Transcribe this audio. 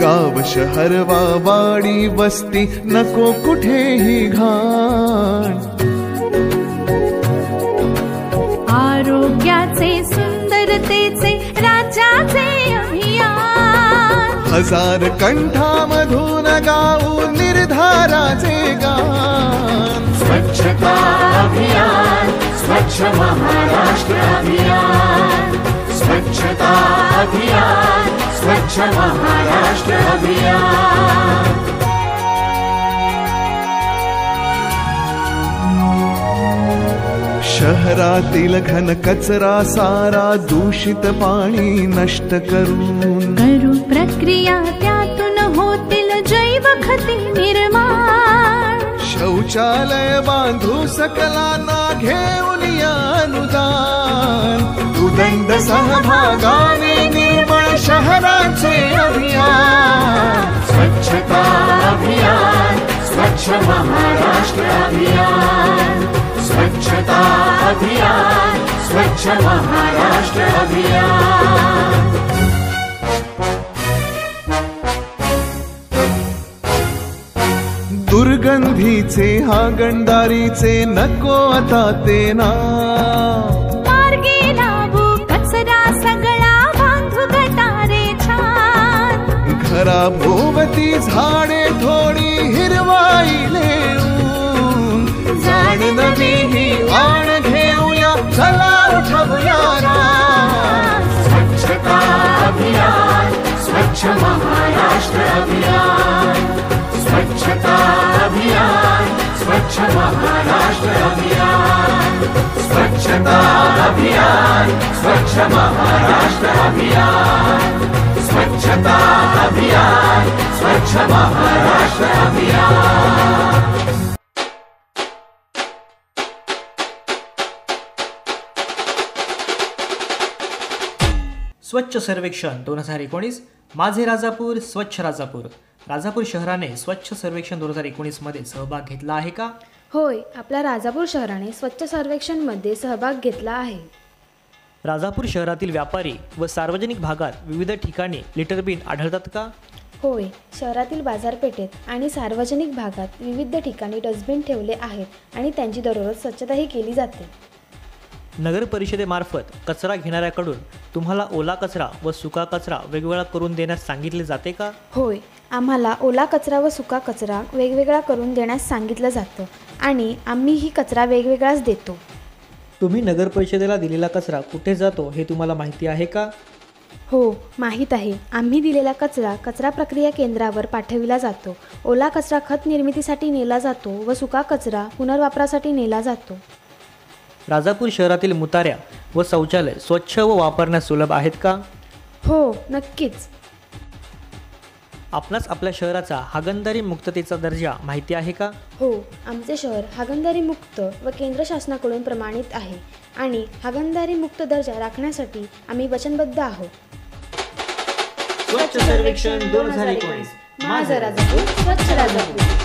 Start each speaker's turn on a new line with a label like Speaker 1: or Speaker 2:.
Speaker 1: गाव शहर वाडी वस्ती नको कुठेही घाण,
Speaker 2: आरोग्याचे सुंदरतेचे राज्याचे अभियान,
Speaker 1: हजार कंठामधून गाऊ निर्धाराचे गान।
Speaker 3: स्वच्छता अभियान, स्वच्छ महाराष्ट्र अभियान, स्वच्छता अभियान, स्वच्छ महाराष्ट्र अभियान।
Speaker 1: शहरातील घन कचरा सारा दूषित पाणी नष्ट करून
Speaker 2: करू प्रक्रिया, त्यातून होतील जैव खते निर्माण।
Speaker 1: शौचालय बांधू सकलांना घेऊन या अनुदान, उदंड सहभागाने निर्मळ शहराचे अभियान।
Speaker 3: स्वच्छता अभियान, स्वच्छ महाराष्ट्र अभियान, स्वच्छता अभियान, स्वच्छ महाराष्ट्र अभियान।
Speaker 1: दुर्गंधीचे हागणदारीचे नको आता ते ना,
Speaker 2: मार्गे लावू कचरा सगळा, बांधू गटारे छान।
Speaker 1: घराभोवती झाडे थोडी हिरवाई नेऊन, जाण नवी ही आण घेऊया, चला उठवूया रान।
Speaker 3: स्वच्छता अभियान, स्वच्छ महाराष्ट्र अभियान, स्वच्छता अभियान, स्वच्छ महाराष्ट्र अभियान, स्वच्छता अभियान, स्वच्छ महाराष्ट्र अभियान, स्वच्छता अभियान, स्वच्छ महाराष्ट्र अभियान।
Speaker 4: स्वच्छ सर्वेक्षण 2019 माझे राजापूर स्वच्छ राजापूर। राजापूर शहराने स्वच्छ सर्वेक्षण 2019 मध्ये सहभाग घेतला आहे का?
Speaker 5: होय, आपल्या राजापूर शहराने स्वच्छ सर्वेक्षणमध्ये सहभाग घेतला आहे।
Speaker 4: राजापूर शहरातील व्यापारी व सार्वजनिक भागात विविध ठिकाणी लिटर बिन आढळतात का?
Speaker 5: होय, शहरातील बाजारपेठेत आणि सार्वजनिक भागात विविध ठिकाणी डस्टबिन ठेवले आहेत आणि त्यांची दररोज स्वच्छताही केली जाते।
Speaker 4: नगर परिषदेमार्फत कचरा घेणाऱ्याकडून तुम्हाला ओला कचरा व सुका कचरा वेगवेगळा करून देण्यास सांगितले जाते का?
Speaker 5: होय, आम्हाला ओला कचरा व सुका कचरा वेगवेगळा करून देण्यास सांगितलं जातं आणि आम्ही ही कचरा वेगवेगळाच देतो।
Speaker 4: तुम्ही नगर परिषदेला दिलेला कचरा कुठे जातो हे तुम्हाला माहिती आहे का?
Speaker 5: हो, माहीत आहे। आम्ही दिलेला कचरा कचरा प्रक्रिया केंद्रावर पाठविला जातो। ओला कचरा खत निर्मितीसाठी नेला जातो व सुका कचरा पुनर्वापरासाठी नेला जातो।
Speaker 4: राजापूर शहरातील मुताऱ्या व शौचालय स्वच्छ व वापरण्यास सुलभ आहेत का?
Speaker 5: हो, नक्कीच।
Speaker 4: आपणास आपल्या शहराचा हागणदारी मुक्ततेचा दर्जा माहिती आहे का?
Speaker 5: हो, आमचे शहर हागणदारी मुक्त व केंद्र शासनाकडून प्रमाणित आहे आणि हागणदारी मुक्त दर्जा राखण्यासाठी आम्ही वचनबद्ध आहोत।
Speaker 4: स्वच्छ सर्वेक्षण 2019
Speaker 5: माझं राजापूर स्वच्छ राजापूर।